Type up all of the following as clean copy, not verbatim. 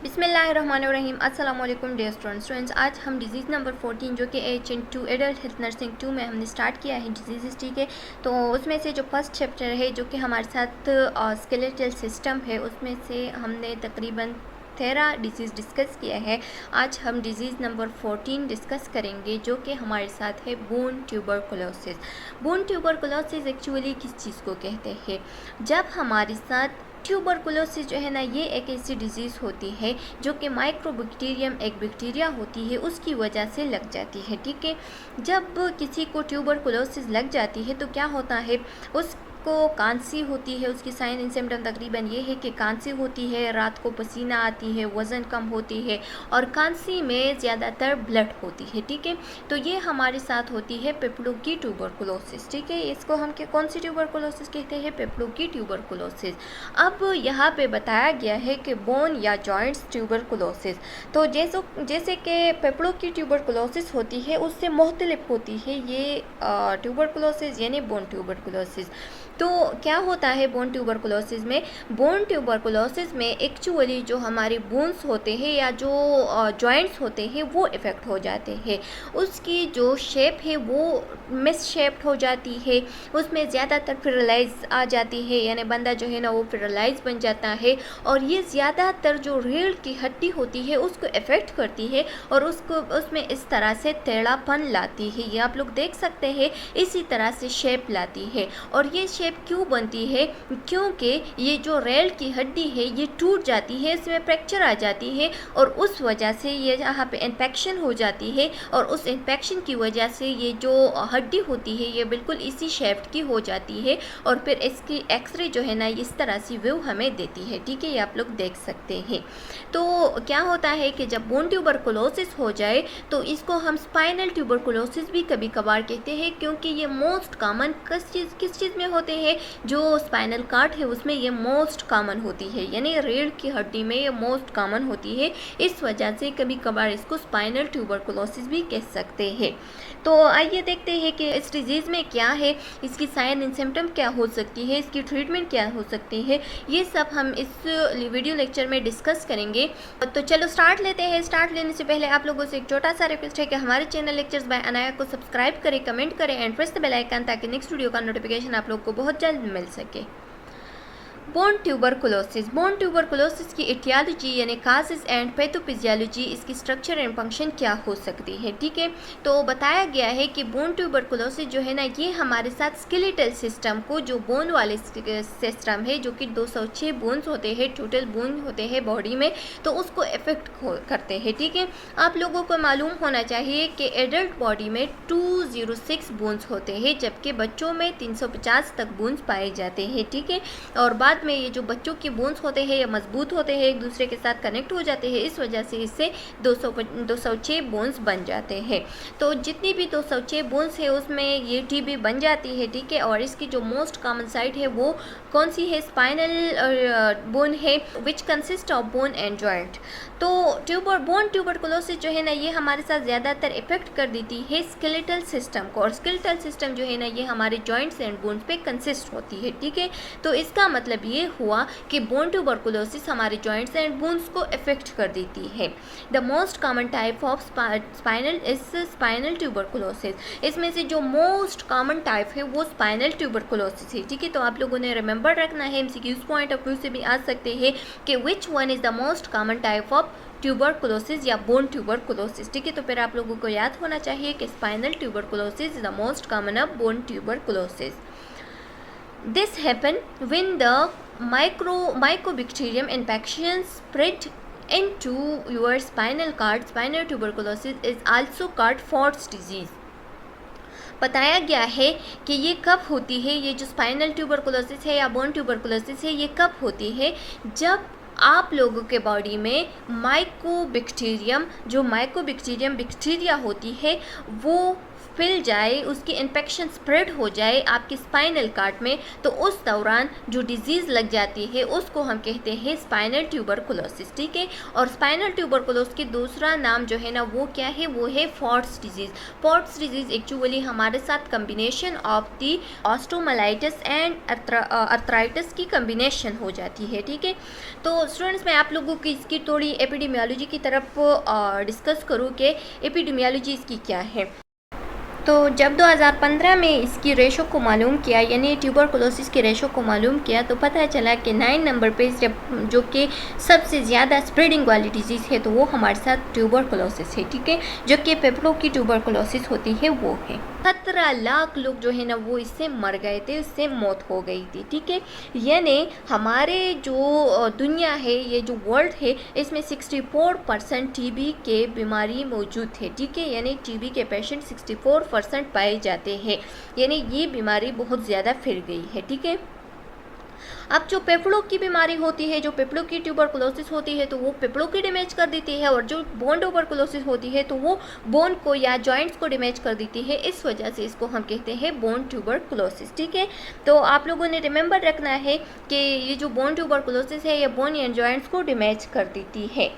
बिस्मिल्लाहिर्रहमानिर्रहीम। अस्सलाम वालेकुम डियर स्टूडेंट्स। आज हम डिजीज़ नंबर 14 जो कि HN2 एडल्ट हेल्थ नर्सिंग 2 में हमने स्टार्ट किया है डिजीज़ ठीक है। तो उसमें से जो फर्स्ट चैप्टर है जो कि हमारे साथ स्केलेटल सिस्टम है, उसमें से हमने तकरीबन 13 डिजीज़ डिस्कस किया है। आज हम डिजीज़ नंबर 14 डिस्कस करेंगे जो कि हमारे साथ है bone tuberculosis. Bone tuberculosis actually किस चीज़ को कहते हैं? जब हमारे साथ ट्यूबरकुलोसिस जो है ना, ये एक ऐसी डिज़ीज़ होती है जो कि माइक्रोबैक्टीरियम एक बैक्टीरिया होती है उसकी वजह से लग जाती है। ठीक है, जब किसी को ट्यूबरकुलोसिस लग जाती है तो क्या होता है, उसको कांसी होती है। उसकी साइन एंड सिम्टम तकरीबन ये है कि कांसी होती है, रात को पसीना आती है, वज़न कम होती है और कांसी में ज़्यादातर ब्लड होती है। ठीक है, तो ये हमारे साथ होती है पेप्लोकी ट्यूबरकुलोसिस। ठीक है, इसको हम कौन सी ट्यूबरकुलोसिस कहते हैं? पेप्लोकी ट्यूबरकुलोसिस। अब यहाँ पे बताया गया है कि बोन या जॉइंट्स ट्यूबरकुलोसिस, तो जैसे कि पेप्लोकी ट्यूबरकुलोसिस होती है उससे मुख्तलिफ होती है ये ट्यूबरकुलोसिस यानी बोन ट्यूबरकुलोसिस। तो क्या होता है बोन ट्यूबरकुलोसिस में? बोन ट्यूबरकुलोसिस में एक्चुअली जो हमारे बोन्स होते हैं या जो जॉइंट्स होते हैं वो इफ़ेक्ट हो जाते हैं। उसकी जो शेप है वो मिस शेप्ड हो जाती है, उसमें ज़्यादातर पैरालाइज आ जाती है, यानी बंदा जो है ना वो पैरालाइज बन जाता है। और ये ज़्यादातर जो रीढ़ की हड्डी होती है उसको इफ़ेक्ट करती है और उसमें इस तरह से टेढ़ापन लाती है। ये आप लोग देख सकते हैं, इसी तरह से शेप लाती है। और ये शेप क्यों बनती है? क्योंकि ये जो रीढ़ की हड्डी है ये टूट जाती है, इसमें फ्रैक्चर आ जाती है और उस वजह से ये यहाँ पे इन्फेक्शन हो जाती है और उस इन्फेक्शन की वजह से ये जो हड्डी होती है ये बिल्कुल इसी शेप की हो जाती है और फिर इसकी एक्सरे जो है ना इस तरह से व्यू हमें देती है। ठीक है, ये आप लोग देख सकते हैं। तो क्या होता है कि जब बोन ट्यूबरकुलोसिस हो जाए तो इसको हम स्पाइनल ट्यूबरकुलोसिस भी कभी कभार कहते हैं, क्योंकि ये मोस्ट कॉमन किस चीज़ में होते हैं? जो स्पाइनल कार्ड है उसमें ये मोस्ट कॉमन होती है, यानी रीढ़ की हड्डी में ये मोस्ट कॉमन होती है। इस वजह से कभी कभार इसको स्पाइनल ट्यूबरकुलोसिस भी कह सकते हैं। तो आइए देखते हैं कि इस डिजीज़ में क्या है, इसकी साइन एंड सिम्टम क्या हो सकती है, इसकी ट्रीटमेंट क्या हो सकती है, ये सब हम इस वीडियो लेक्चर में डिस्कस करेंगे। तो चलो स्टार्ट लेते हैं। स्टार्ट लेने से पहले आप लोगों से एक छोटा सा रिक्वेस्ट है कि हमारे चैनल लेक्चर्स बाय अनाया को सब्सक्राइब करें, कमेंट करें and press the bell icon ताकि नेक्स्ट वीडियो का नोटिफिकेशन आप लोग को बहुत जल्द मिल सके। बोन ट्यूबरकुलोसिस की एटियोलॉजी यानी काजेस एंड पैथोफिजियोलॉजी, इसकी स्ट्रक्चर एंड फंक्शन क्या हो सकती है। ठीक है, तो बताया गया है कि बोन ट्यूबरकुलोसिस जो है ना ये हमारे साथ स्केलेटल सिस्टम को, जो बोन वाले सिस्टम है जो कि 206 बोन्स होते हैं, टोटल बोन होते हैं बॉडी में, तो उसको इफेक्ट करते हैं। ठीक है, आप लोगों को मालूम होना चाहिए कि एडल्ट बॉडी में 206 बोन्स होते हैं जबकि बच्चों में 350 तक बोन्स पाए जाते हैं। ठीक है, और बाद में ये जो बच्चों के बोन्स होते हैं ये मजबूत होते हैं, एक दूसरे के साथ कनेक्ट हो जाते हैं, इस वजह से इससे 206 बोन्स बन जाते हैं। तो जितनी भी 206 बोन्स है उसमें ये टीबी बन जाती है। ठीक है, और इसकी जो मोस्ट कॉमन साइट है वो कौन सी है? स्पाइनल बोन है, which consist of bone and joint. तो बोन ट्यूबरकुलोसिस जो है ना ये हमारे साथ ज़्यादातर इफेक्ट कर देती है स्केलेटल सिस्टम को, और स्केलेटल सिस्टम जो है ना ये हमारे जॉइंट्स एंड बोन्स पे कंसिस्ट होती है। ठीक है, तो इसका मतलब ये हुआ कि बोन ट्यूबरकुलोसिस हमारे जॉइंट्स एंड बोन्स को इफेक्ट कर देती है। The most common type of spinal tuberculosis, इसमें से जो मोस्ट कॉमन टाइप है वो स्पाइनल ट्यूबरकुलोसिस है। ठीक है, तो आप लोगों ने रिमेंबर रखना है, एमसीक्यूज पॉइंट ऑफ व्यू से भी आ सकते हैं कि which one is the most common type of tuberculosis या बोन ट्यूबरकुलोसिस। ठीक है, तो फिर आप लोगों को याद होना चाहिए कि spinal tuberculosis is the most common of bone tuberculosis. This happen when the mycobacterium infection spread into your spinal cord. Spinal tuberculosis is also called Ford's disease. बताया गया है कि ये कब होती है, ये जो स्पाइनल ट्यूबरकुलोसिस है या बोन ट्यूबरकुलोसिस है ये कब होती है? जब आप लोगों के बॉडी में माइकोबैक्टीरियम बैक्टीरिया होती है वो फैल जाए, उसकी इन्फेक्शन स्प्रेड हो जाए आपके स्पाइनल कार्ड में, तो उस दौरान जो डिजीज़ लग जाती है उसको हम कहते हैं स्पाइनल ट्यूबरकुलोसिस, ठीक है। और स्पाइनल ट्यूबरकुलोसिस की दूसरा नाम जो है ना वो क्या है, वो है Pott's disease. Pott's disease actually हमारे साथ combination of the osteomyelitis and arthritis की कम्बिनेशन हो जाती है, ठीक है। तो स्टूडेंट्स, मैं आप लोगों की इसकी थोड़ी एपिडेमियोलॉजी की तरफ डिस्कस करूँ कि एपिडेमियोलॉजी इसकी क्या है। तो जब 2015 में इसकी रेशो को मालूम किया, यानी ट्यूबरकुलोसिस की रेशो को मालूम किया, तो पता चला कि 9 नंबर पे जब जो कि सबसे ज़्यादा स्प्रेडिंग वाली डिजीज़ है तो वो हमारे साथ ट्यूबरकुलोसिस है, ठीक है। जो कि फेफड़ों की ट्यूबरकुलोसिस होती है वो है। 17 लाख लोग जो है ना वो इससे मर गए थे, इससे मौत हो गई थी, ठीक है। यानी हमारे जो दुनिया है, ये जो वर्ल्ड है, इसमें 64% टीबी के बीमारी मौजूद है, ठीक है। यानी टीबी के पेशेंट 64% पाए जाते हैं, यानी ये बीमारी बहुत ज़्यादा फैल गई है, ठीक है। अब जो फेफड़ों की बीमारी होती है, जो फेफड़ों की ट्यूबरकुलोसिस होती है, तो वो फेफड़ों की डैमेज कर देती है, और जो बोन ट्यूबरकुलोसिस होती है तो वो बोन को या जॉइंट्स को डैमेज कर देती है। इस वजह से इसको हम कहते हैं बोन ट्यूबरकुलोसिस, ठीक है। तो आप लोगों ने रिमेंबर रखना है कि ये जो बोन ट्यूबरकुलोसिस है ये बोन एंड जॉइंट्स को डैमेज कर देती है।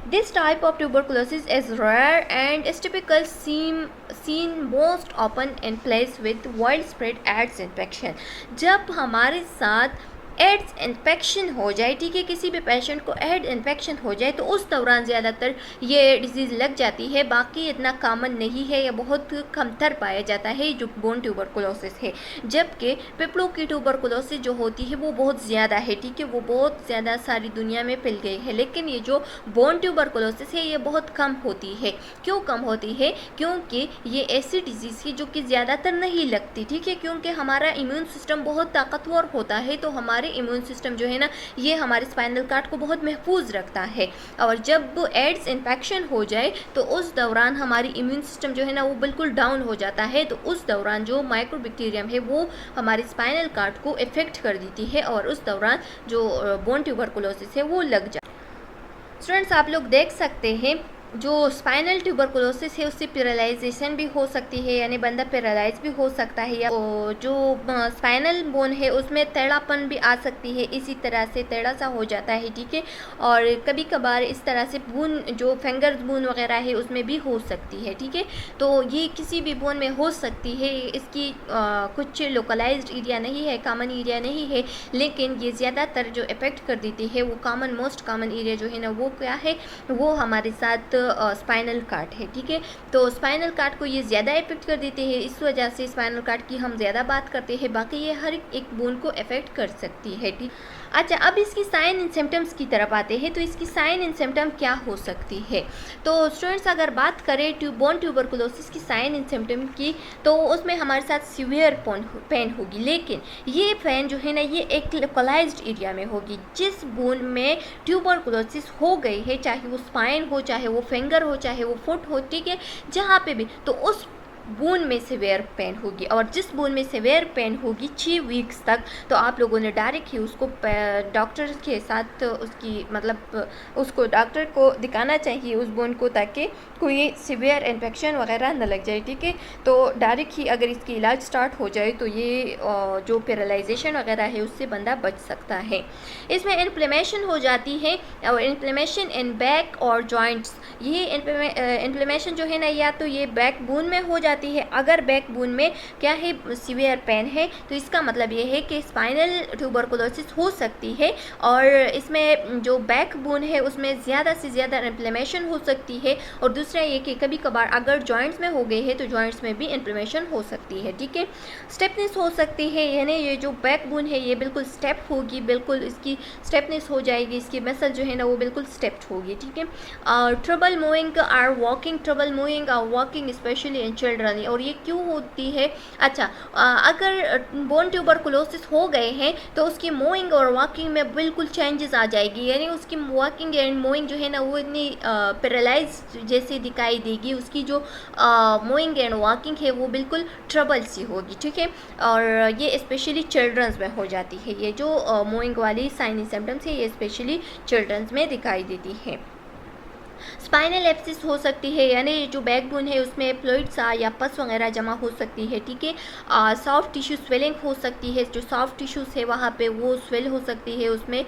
This type of tuberculosis is rare and is typically seen most often in place with widespread AIDS infection। जब हमारे साथ एड्स इन्फेक्शन हो जाए, ठीक है, किसी भी पेशेंट को एड इन्फेक्शन हो जाए तो उस दौरान ज़्यादातर ये डिजीज़ लग जाती है। बाकी इतना कॉमन नहीं है, या बहुत कमतर पाया जाता है जो बोन ट्यूबरकुलोसिस है। जबकि फेफड़ों की ट्यूबरकुलोसिस जो होती है वो बहुत ज़्यादा है, ठीक है, वो बहुत ज़्यादा सारी दुनिया में फैल गई है। लेकिन ये जो बोन ट्यूबरकुलोसिस है ये बहुत कम होती है। क्यों कम होती है? क्योंकि ये ऐसी डिजीज़ है जो कि ज़्यादातर नहीं लगती, ठीक है, क्योंकि हमारा इम्यून सिस्टम बहुत ताकतवर होता है। तो हमारे इम्यून सिस्टम जो है ना ये हमारे स्पाइनल कार्ड को बहुत महफूज रखता है, और जब एड्स इन्फेक्शन हो जाए तो उस दौरान हमारी इम्यून सिस्टम जो है ना वो बिल्कुल डाउन हो जाता है। तो उस दौरान जो माइक्रोबैक्टीरियम है वो हमारे स्पाइनल कार्ड को इफेक्ट कर देती है, और उस दौरान जो बोन ट्यूबरकुलोसिस है वो लग जाए। स्टूडेंट्स, आप लोग देख सकते हैं जो स्पाइनल ट्यूबरकुलोसिस है उससे पैरालाइजेशन भी हो सकती है, यानी बंदा पैरालाइज भी हो सकता है, या जो स्पाइनल बोन है उसमें टेढ़ापन भी आ सकती है, इसी तरह से टेढ़ा सा हो जाता है, ठीक है। और कभी कभार इस तरह से बोन जो फिंगर्स बोन वगैरह है उसमें भी हो सकती है, ठीक है। तो ये किसी भी बोन में हो सकती है, इसकी कुछ लोकलाइज्ड एरिया नहीं है, कॉमन एरिया नहीं है, लेकिन ये ज़्यादातर जो इफेक्ट कर देती है वो कॉमन मोस्ट कॉमन एरिया जो है ना वो क्या है, वो हमारे साथ स्पाइनल कार्ड है, ठीक है। तो स्पाइनल कार्ड को ये ज़्यादा इफेक्ट कर देते हैं, इस वजह से स्पाइनल कार्ड की हम ज़्यादा बात करते हैं। बाकी ये हर एक बोन को इफेक्ट कर सकती है, ठीक। अच्छा, अब इसकी साइन एंड सिम्टम्स की तरफ आते हैं। तो इसकी साइन एंड सिम्टम क्या हो सकती है? तो स्टूडेंट्स, अगर बात करें बोन ट्यूबरकुलोसिस की साइन एंड सिम्टम की, तो उसमें हमारे साथ सीवियर पेन होगी, लेकिन ये पेन जो है ना ये एक लोकलाइज्ड एरिया में होगी। जिस बोन में ट्यूबरकुलोसिस हो गई है, चाहे वो स्पाइन हो, चाहे वो फिंगर हो, चाहे वो फुट हो, ठीक है, जहाँ पे भी, तो उस बोन में सेवेयर पेन होगी। और जिस बोन में सेवेयर पेन होगी 6 वीक्स तक, तो आप लोगों ने डायरेक्ट ही उसको डॉक्टर के साथ उसकी मतलब उसको डॉक्टर को दिखाना चाहिए उस बोन को, ताकि कोई सीवियर इन्फेक्शन वगैरह न लग जाए, ठीक है। तो डायरेक्ट ही अगर इसकी इलाज स्टार्ट हो जाए तो ये जो पैरालाइजेशन वगैरह है उससे बंदा बच सकता है। इसमें इन्फ्लेमेशन हो जाती है, और इन्फ्लेमेशन इन बैक और जॉइंट्स। ये इन्फ्लेमेशन जो है ना या तो ये बैक बोन में हो जाती है। अगर बैक बोन में क्या है, सीवियर पेन है, तो इसका मतलब ये है कि स्पाइनल ट्यूबरकुलोसिस हो सकती है। और इसमें जो बैक बोन है उसमें ज़्यादा से ज़्यादा इन्फ्लेमेशन हो सकती है। और दूसरा ये कि कभी कभार अगर जॉइंट्स में हो गई है तो जॉइंट्स में भी इन्फ्लेमेशन हो सकती है, ठीक है। स्टेपनेस हो सकती है, यानी ये जो बैक बोन है ये बिल्कुल स्टेप होगी, बिल्कुल इसकी स्टेपनेस हो जाएगी, इसकी मसल जो है ना वो बिल्कुल स्टेप्ड होगी, ठीक है। और ट्रबल मूविंग और वॉकिंग, ट्रबल मूविंग और वॉकिंग स्पेशली इन चिल्ड्रन। और ये क्यों होती है? अच्छा, अगर बोन ट्यूबरकुलोसिस हो गए हैं तो उसकी मूविंग और वॉकिंग में बिल्कुल चेंजेस आ जाएगी, यानी उसकी वॉकिंग एंड मूविंग जो है ना वो इतनी पैरालाइज जैसी दिखाई देगी। उसकी जो मूविंग एंड वॉकिंग है वो बिल्कुल ट्रबल सी होगी, ठीक है। और ये स्पेशली चिल्ड्रंस में हो जाती है। ये जो मूविंग वाली साइन सिम्टम्स है ये स्पेशली चिल्ड्रंस में दिखाई देती है। स्पाइनल एब्सिस हो सकती है, यानी जो बैकबोन है उसमें फ्लूइड्स या पस वगैरह जमा हो सकती है, ठीक है। सॉफ्ट टिश्यू स्वेलिंग हो सकती है, जो सॉफ्ट टिश्यूज है वहाँ पे वो स्वेल हो सकती है, उसमें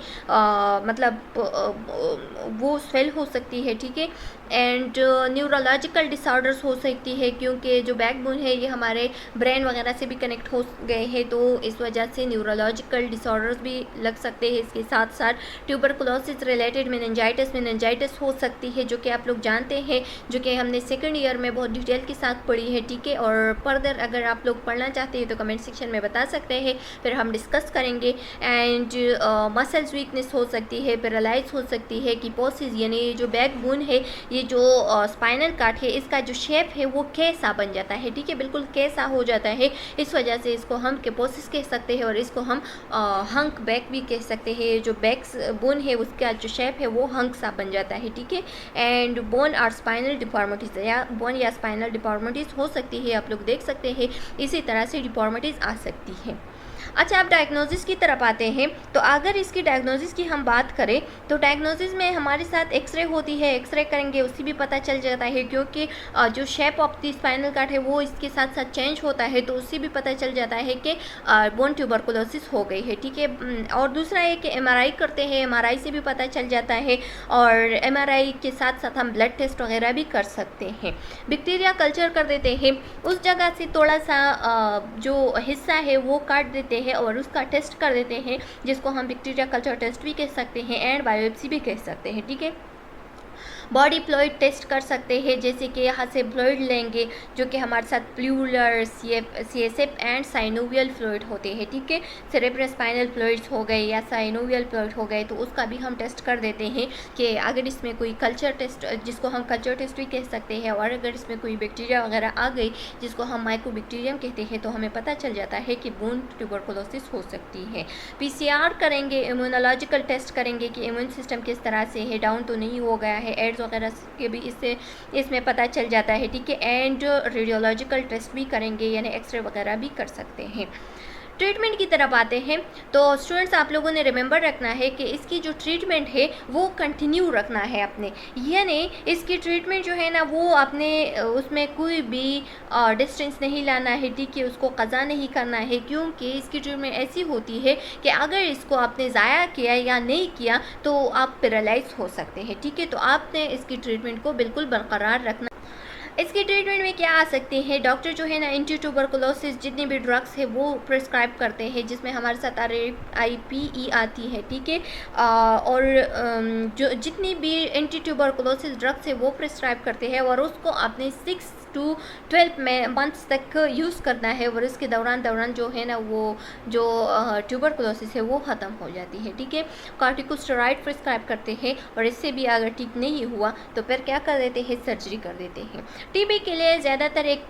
वो स्वेल हो सकती है, ठीक है। एंड न्यूरोलॉजिकल डिसऑर्डर्स हो सकती है, क्योंकि जो बैकबोन है ये हमारे ब्रेन वगैरह से भी कनेक्ट हो गए हैं, तो इस वजह से न्यूरोलॉजिकल डिसऑर्डर्स भी लग सकते हैं। इसके साथ साथ ट्यूबरकुलोसिस रिलेटेड मेनिंजाइटिस हो सकती है, जो कि आप लोग जानते हैं, जो कि हमने सेकंड ईयर में बहुत डिटेल के साथ पढ़ी है, ठीक है। और फर्दर अगर आप लोग पढ़ना चाहते हैं तो कमेंट सेक्शन में बता सकते हैं, फिर हम डिस्कस करेंगे। एंड मसल्स वीकनेस हो सकती है, पैरालाइज हो सकती है, कीपोसिस यानी जो बैकबोन है, ये जो स्पाइनल कार्ड है, इसका जो शेप है वो कैसा बन जाता है, ठीक है, बिल्कुल कैसा हो जाता है। इस वजह से इसको हम कीपोसिस कह सकते हैं, और इसको हम हंक बैक भी कह सकते हैं। जो बैक बोन है उसका जो शेप है वो हंक सा बन जाता है, ठीक है। एंड बोन और स्पाइनल डिफॉर्मिटीज़ या बोन या स्पाइनल डिफॉर्मिटीज़ हो सकती है, आप लोग देख सकते हैं। इसी तरह से डिफॉर्मिटीज़ आ सकती है। अच्छा, आप डायग्नोसिस की तरफ आते हैं, तो अगर इसकी डायग्नोसिस की हम बात करें तो डायग्नोसिस में हमारे साथ एक्सरे होती है, एक्सरे करेंगे उससे भी पता चल जाता है, क्योंकि जो shape of the spinal cord है वो इसके साथ साथ चेंज होता है, तो उससे भी पता चल जाता है कि बोन ट्यूबरकुलोसिस हो गई है, ठीक है। और दूसरा है कि एमआरआई करते हैं, एमआरआई से भी पता चल जाता है, और एमआरआई के साथ साथ हम ब्लड टेस्ट वगैरह भी कर सकते हैं। बैक्टीरिया कल्चर कर देते हैं, उस जगह से थोड़ा सा जो हिस्सा है वो काट देते हैं और उसका टेस्ट कर देते हैं, जिसको हम बैक्टीरिया कल्चर टेस्ट भी कह सकते हैं एंड बायोप्सी भी कह सकते हैं, ठीक है। बॉडी फ्लूइड टेस्ट कर सकते हैं, जैसे कि यहाँ से फ्लूइड लेंगे जो कि हमारे साथ pleural, CSF and synovial fluid होते हैं, ठीक है। सेरेब्रोस्पाइनल फ्लूइड्स हो गए या साइनोवियल फ्लूइड हो गए, तो उसका भी हम टेस्ट कर देते हैं कि अगर इसमें कोई कल्चर टेस्ट, जिसको हम कल्चर टेस्ट भी कह सकते हैं, और अगर इसमें कोई बैक्टीरिया वगैरह आ गई जिसको हम माइकोबैक्टीरियम कहते हैं, तो हमें पता चल जाता है कि बोन ट्यूबरकुलोसिस हो सकती है। पीसीआर करेंगे, इम्यूनोलॉजिकल टेस्ट करेंगे कि इम्यून सिस्टम किस तरह से है, डाउन तो नहीं हो गया है, एड्स वगैरह के भी इसमें पता चल जाता है, ठीक है। एंड रेडियोलॉजिकल टेस्ट भी करेंगे, यानी एक्सरे वगैरह भी कर सकते हैं। ट्रीटमेंट की तरफ आते हैं, तो स्टूडेंट्स आप लोगों ने रिमेंबर रखना है कि इसकी जो ट्रीटमेंट है वो कंटिन्यू रखना है अपने, यानी इसकी ट्रीटमेंट जो है ना वो आपने उसमें कोई भी डिस्टेंस नहीं लाना है, ठीक है, उसको क़ज़ा नहीं करना है, क्योंकि इसकी ट्रीटमेंट ऐसी होती है कि अगर इसको आपने ज़ाया किया या नहीं किया तो आप पैरालाइज हो सकते हैं, ठीक है। तो आपने इसकी ट्रीटमेंट को बिल्कुल बरकरार रखना। इसकी ट्रीटमेंट में क्या आ सकते हैं, डॉक्टर जो है ना एंटी ट्यूबरकुलोसिस जितनी भी ड्रग्स है वो प्रिस्क्राइब करते हैं, जिसमें हमारे साथ RAPE आती है, ठीक है। और जो जितनी भी एंटी ट्यूबरकुलोसिस ड्रग्स है वो प्रिस्क्राइब करते हैं, और उसको आपने 6 to 12 मंथ्स तक यूज़ करना है, और इसके दौरान जो है ना वो जो ट्यूबरकुलोसिस है वो ख़त्म हो जाती है, ठीक है। कॉर्टिकोस्टेरॉइड प्रिस्क्राइब करते हैं, और इससे भी अगर ठीक नहीं हुआ तो फिर क्या कर देते हैं, सर्जरी कर देते हैं। टीबी के लिए ज़्यादातर एक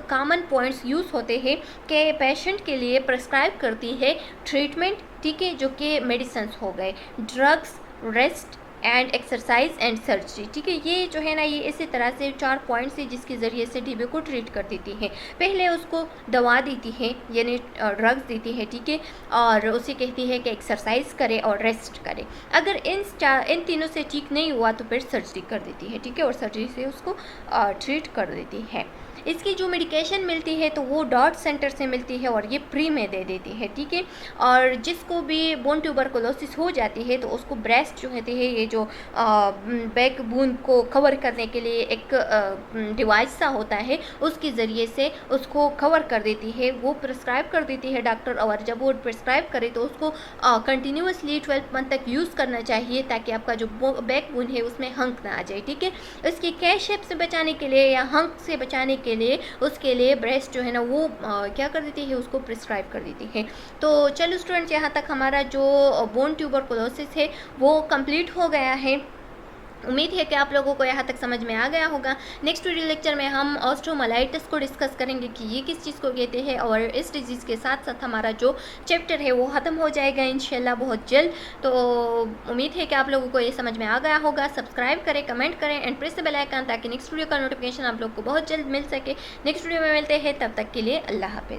कॉमन पॉइंट्स यूज़ होते हैं कि पेशेंट के लिए प्रिस्क्राइब करती है ट्रीटमेंट, ठीक है, जो कि मेडिसिन हो गए, drugs, rest and exercise and surgery, ठीक है। ये जो है ना ये इसी तरह से 4 पॉइंट्स है जिसके ज़रिए से टीबी को ट्रीट कर देती है। पहले उसको दवा देती है, यानी ड्रग्स देती है, ठीक है, और उसे कहती है कि एक्सरसाइज करे और रेस्ट करे। अगर इन तीनों से ठीक नहीं हुआ तो फिर सर्जरी कर देती है, ठीक है, और सर्जरी से उसको ट्रीट कर देती है। इसकी जो मेडिकेशन मिलती है तो वो डॉट सेंटर से मिलती है, और ये फ्री में दे देती है, ठीक है। और जिसको भी बोन ट्यूबरकुलोसिस हो जाती है तो उसको ब्रेस्ट जो होती है, ये जो बैक बोन को कवर करने के लिए एक डिवाइस सा होता है, उसके ज़रिए से उसको कवर कर देती है, वो प्रिस्क्राइब कर देती है डॉक्टर। और जब वो प्रिस्क्राइब करे तो उसको कंटिन्यूसली 12 मंथ तक यूज़ करना चाहिए, ताकि आपका जो बैक बोन है उसमें हंक ना आ जाए, ठीक है। इसकी कैश शेप से बचाने के लिए या हंक से बचाने के लिए उसके लिए ब्रेस्ट जो है ना वो क्या कर देती है, उसको प्रिस्क्राइब कर देती है। तो चलो स्टूडेंट्स, यहाँ तक हमारा जो बोन ट्यूबरकुलोसिस है वो कंप्लीट हो गया है। उम्मीद है कि आप लोगों को यहाँ तक समझ में आ गया होगा। नेक्स्ट वीडियो लेक्चर में हम ऑस्ट्रोमलाइटिस को डिस्कस करेंगे कि ये किस चीज़ को कहते हैं, और इस डिजीज़ के साथ साथ हमारा जो चैप्टर है वो ख़त्म हो जाएगा इंशाल्लाह बहुत जल्द। तो उम्मीद है कि आप लोगों को ये समझ में आ गया होगा। सब्सक्राइब करें, कमेंट करें and press the bell icon, ताकि नेक्स्ट वीडियो का नोटिफिकेशन आप लोग को बहुत जल्द मिल सके। नेक्स्ट वीडियो में मिलते हैं, तब तक के लिए अल्लाह हाफिज़।